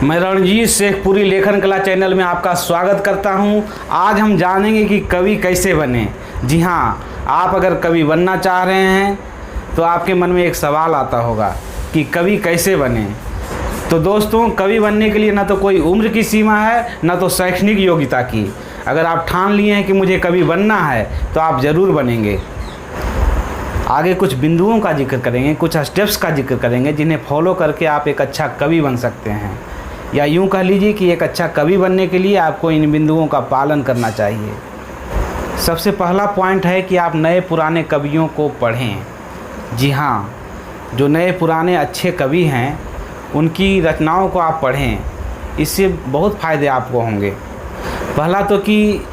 मैं रणजीत शेखपुरी लेखन कला चैनल में आपका स्वागत करता हूं। आज हम जानेंगे कि कवि कैसे बने। जी हाँ, आप अगर कवि बनना चाह रहे हैं तो आपके मन में एक सवाल आता होगा कि कवि कैसे बने। तो दोस्तों, कवि बनने के लिए ना तो कोई उम्र की सीमा है, ना तो शैक्षणिक योग्यता की। अगर आप ठान लिए हैं कि मुझे कवि बनना है तो आप ज़रूर बनेंगे। आगे कुछ बिंदुओं का जिक्र करेंगे, कुछ स्टेप्स का जिक्र करेंगे जिन्हें फॉलो करके आप एक अच्छा कवि बन सकते हैं, या यूँ कह लीजिए कि एक अच्छा कवि बनने के लिए आपको इन बिंदुओं का पालन करना चाहिए। सबसे पहला पॉइंट है कि आप नए पुराने कवियों को पढ़ें। जी हाँ, जो नए पुराने अच्छे कवि हैं उनकी रचनाओं को आप पढ़ें, इससे बहुत फ़ायदे आपको होंगे। पहला तो कि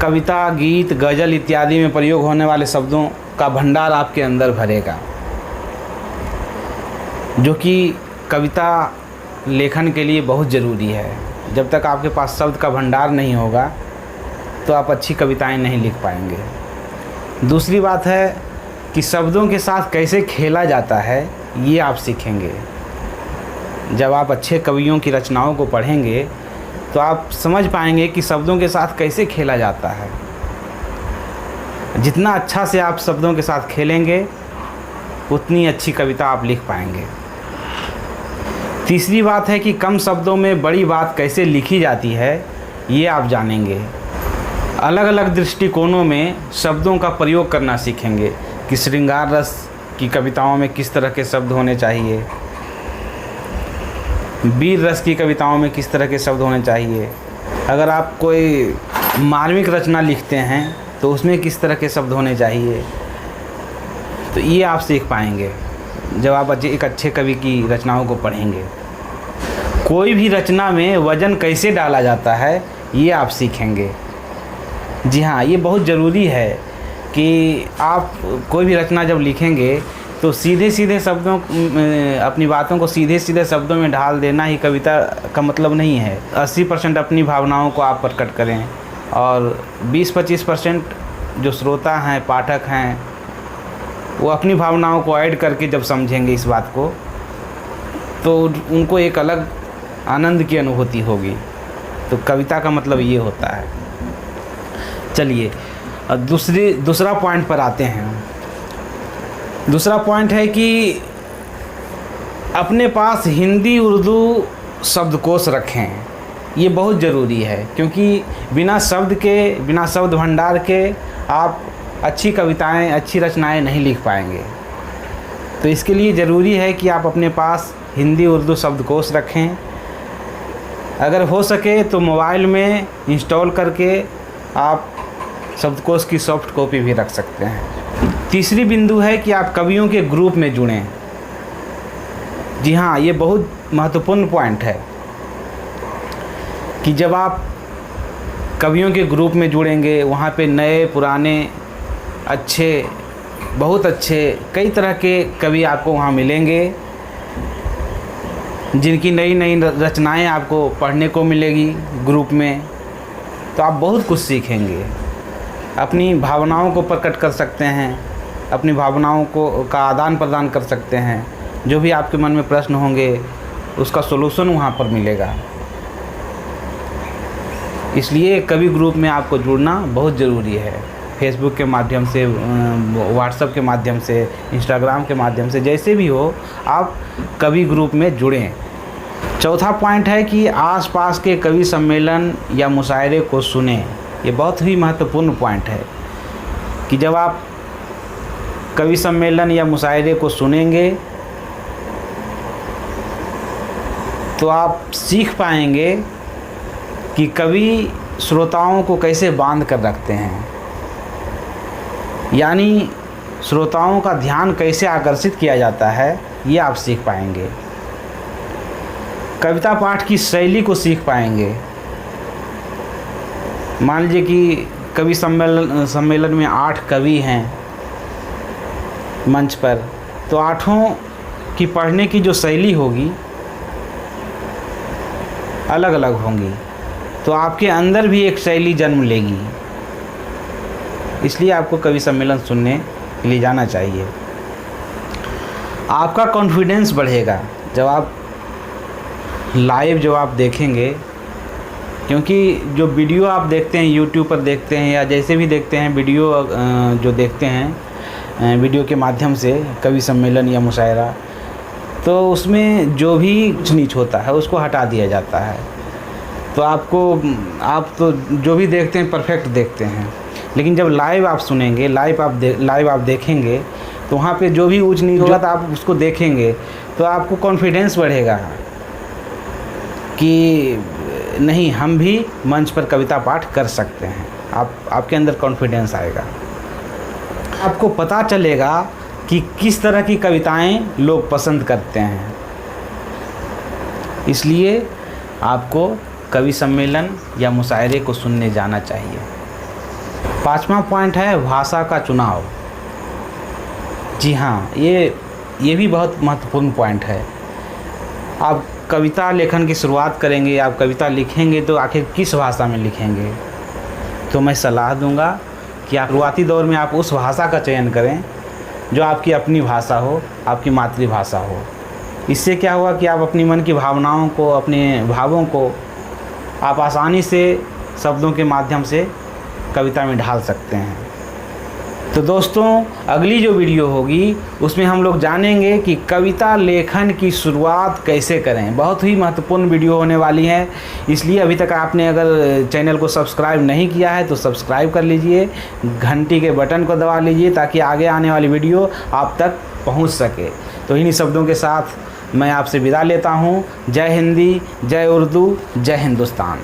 कविता, गीत, गज़ल इत्यादि में प्रयोग होने वाले शब्दों का भंडार आपके अंदर भरेगा, जो कि कविता लेखन के लिए बहुत ज़रूरी है। जब तक आपके पास शब्द का भंडार नहीं होगा तो आप अच्छी कविताएं नहीं लिख पाएंगे। दूसरी बात है कि शब्दों के साथ कैसे खेला जाता है, ये आप सीखेंगे। जब आप अच्छे कवियों की रचनाओं को पढ़ेंगे तो आप समझ पाएंगे कि शब्दों के साथ कैसे खेला जाता है। जितना अच्छा से आप शब्दों के साथ खेलेंगे उतनी अच्छी कविता आप लिख पाएंगे। तीसरी बात है कि कम शब्दों में बड़ी बात कैसे लिखी जाती है, ये आप जानेंगे। अलग अलग दृष्टिकोणों में शब्दों का प्रयोग करना सीखेंगे कि श्रृंगार रस की कविताओं में किस तरह के शब्द होने चाहिए, वीर रस की कविताओं में किस तरह के शब्द होने चाहिए। अगर आप कोई मार्मिक रचना लिखते हैं तो उसमें किस तरह के शब्द होने चाहिए, तो ये आप सीख पाएंगे जब आप एक अच्छे कवि की रचनाओं को पढ़ेंगे। कोई भी रचना में वजन कैसे डाला जाता है, ये आप सीखेंगे। जी हाँ, ये बहुत ज़रूरी है कि आप कोई भी रचना जब लिखेंगे तो सीधे सीधे शब्दों अपनी बातों को सीधे सीधे शब्दों में ढाल देना ही कविता का मतलब नहीं है। 80% अपनी भावनाओं को आप प्रकट करें और 20-25% जो श्रोता हैं, पाठक हैं, वो अपनी भावनाओं को ऐड करके जब समझेंगे इस बात को तो उनको एक अलग आनंद की अनुभूति होगी। तो कविता का मतलब ये होता है। चलिए दूसरा पॉइंट पर आते हैं। दूसरा पॉइंट है कि अपने पास हिंदी उर्दू शब्दकोश रखें। ये बहुत ज़रूरी है, क्योंकि बिना शब्द भंडार के आप अच्छी कविताएं, अच्छी रचनाएं नहीं लिख पाएंगे। तो इसके लिए ज़रूरी है कि आप अपने पास हिंदी उर्दू शब्दकोश रखें। अगर हो सके तो मोबाइल में इंस्टॉल करके आप शब्दकोश की सॉफ्ट कॉपी भी रख सकते हैं। तीसरी बिंदु है कि आप कवियों के ग्रुप में जुड़ें। जी हाँ, ये बहुत महत्वपूर्ण पॉइंट है कि जब आप कवियों के ग्रुप में जुड़ेंगे, वहाँ पे नए पुराने अच्छे, बहुत अच्छे कई तरह के कवि आपको वहाँ मिलेंगे, जिनकी नई नई रचनाएं आपको पढ़ने को मिलेगी ग्रुप में। तो आप बहुत कुछ सीखेंगे, अपनी भावनाओं को प्रकट कर सकते हैं, अपनी भावनाओं का आदान प्रदान कर सकते हैं। जो भी आपके मन में प्रश्न होंगे उसका सॉल्यूशन वहाँ पर मिलेगा। इसलिए कवि ग्रुप में आपको जुड़ना बहुत ज़रूरी है। फेसबुक के माध्यम से, व्हाट्सएप के माध्यम से, इंस्टाग्राम के माध्यम से, जैसे भी हो आप कवि ग्रुप में जुड़ें। चौथा पॉइंट है कि आसपास के कवि सम्मेलन या मुशायरे को सुनें। ये बहुत ही महत्वपूर्ण पॉइंट है कि जब आप कवि सम्मेलन या मुशायरे को सुनेंगे तो आप सीख पाएंगे कि कवि श्रोताओं को कैसे बांध कर रखते हैं, यानी श्रोताओं का ध्यान कैसे आकर्षित किया जाता है, ये आप सीख पाएंगे। कविता पाठ की शैली को सीख पाएंगे। मान लीजिए कि कवि सम्मेलन में 8 कवि हैं मंच पर, तो 8 की पढ़ने की जो शैली होगी अलग अलग होंगी, तो आपके अंदर भी एक शैली जन्म लेगी। इसलिए आपको कवि सम्मेलन सुनने के लिए जाना चाहिए। आपका कॉन्फिडेंस बढ़ेगा जब आप लाइव जब आप देखेंगे, क्योंकि जो वीडियो आप देखते हैं यूट्यूब पर देखते हैं या जैसे भी देखते हैं वीडियो जो देखते हैं वीडियो के माध्यम से कवि सम्मेलन या मुशायरा, तो उसमें जो भी ऊंच नीच होता है उसको हटा दिया जाता है। तो आप तो जो भी देखते हैं परफेक्ट देखते हैं, लेकिन जब लाइव आप सुनेंगे, लाइव आप देखेंगे, तो वहाँ पे जो भी ऊंच नीच होगा तो आप उसको देखेंगे तो आपको कॉन्फिडेंस बढ़ेगा कि नहीं, हम भी मंच पर कविता पाठ कर सकते हैं। आपके अंदर कॉन्फिडेंस आएगा। आपको पता चलेगा कि किस तरह की कविताएं लोग पसंद करते हैं। इसलिए आपको कवि सम्मेलन या मुशायरे को सुनने जाना चाहिए। 5वां पॉइंट है भाषा का चुनाव। जी हाँ, ये भी बहुत महत्वपूर्ण पॉइंट है। आप कविता लेखन की शुरुआत करेंगे, आप कविता लिखेंगे तो आखिर किस भाषा में लिखेंगे? तो मैं सलाह दूंगा कि आप शुरुआती दौर में आप उस भाषा का चयन करें जो आपकी अपनी भाषा हो, आपकी मातृभाषा हो। इससे क्या हुआ कि आप अपनी मन की भावनाओं को, अपने भावों को आप आसानी से शब्दों के माध्यम से कविता में ढाल सकते हैं। तो दोस्तों, अगली जो वीडियो होगी उसमें हम लोग जानेंगे कि कविता लेखन की शुरुआत कैसे करें। बहुत ही महत्वपूर्ण वीडियो होने वाली है, इसलिए अभी तक आपने अगर चैनल को सब्सक्राइब नहीं किया है तो सब्सक्राइब कर लीजिए, घंटी के बटन को दबा लीजिए ताकि आगे आने वाली वीडियो आप तक पहुंच सके। तो इन्हीं शब्दों के साथ मैं आपसे विदा लेता हूं। जय हिंदी, जय उर्दू, जय हिंदुस्तान।